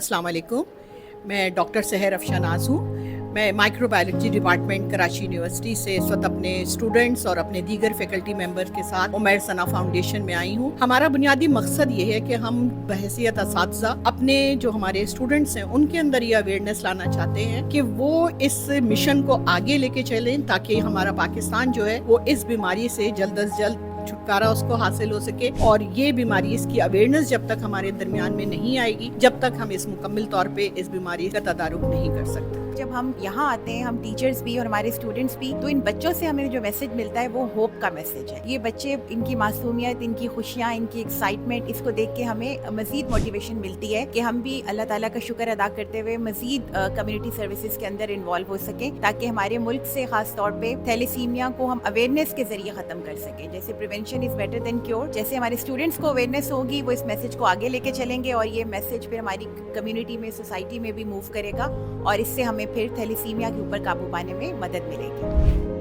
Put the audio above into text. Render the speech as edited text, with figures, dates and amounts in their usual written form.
अस्सलाम वालेकुम। मैं डॉक्टर सहर अफशानाज हूँ। मैं माइक्रोबायोलॉजी डिपार्टमेंट कराची यूनिवर्सिटी से इस वक्त अपने स्टूडेंट्स और अपने दीगर फैकल्टी मेंबर्स के साथ उमैर सना फाउंडेशन में आई हूँ। हमारा बुनियादी मकसद ये है कि हम बहैसियत असातिज़ा अपने जो हमारे स्टूडेंट्स हैं उनके अंदर ये अवेयरनेस लाना चाहते हैं कि वो इस मिशन को आगे लेके चलें ताकि हमारा पाकिस्तान जो है वो इस बीमारी से जल्द अज जल्द छुटकारा उसको हासिल हो सके। और ये बीमारी, इसकी अवेयरनेस जब तक हमारे दरमियान में नहीं आएगी, जब तक हम इस मुकम्मल तौर पे इस बीमारी का तदारुक नहीं कर सकते। जब हम यहाँ आते हैं, हम टीचर्स भी और हमारे स्टूडेंट्स भी, तो इन बच्चों से हमें जो मैसेज मिलता है वो होप का मैसेज है। ये बच्चे, इनकी मासूमियत, इनकी खुशियाँ, इनकी एक्साइटमेंट, इसको देख के हमें मजीद मोटिवेशन मिलती है कि हम भी अल्लाह ताला का शुक्र अदा करते हुए मजीद कम्युनिटी सर्विसेज के अंदर इन्वॉल्व हो सकें, ताकि हमारे मुल्क से खास तौर पे थैलेसीमिया को हम अवेयरनेस के जरिए ख़त्म कर सकें। जैसे prevention is better than cure, जैसे हमारे स्टूडेंट्स को अवेयरनेस होगी, वो इस मैसेज को आगे लेके चलेंगे और ये मैसेज फिर हमारी कम्युनिटी में, सोसाइटी में भी मूव करेगा और इससे हमें फिर थैलेसीमिया के ऊपर काबू पाने में मदद मिलेगी।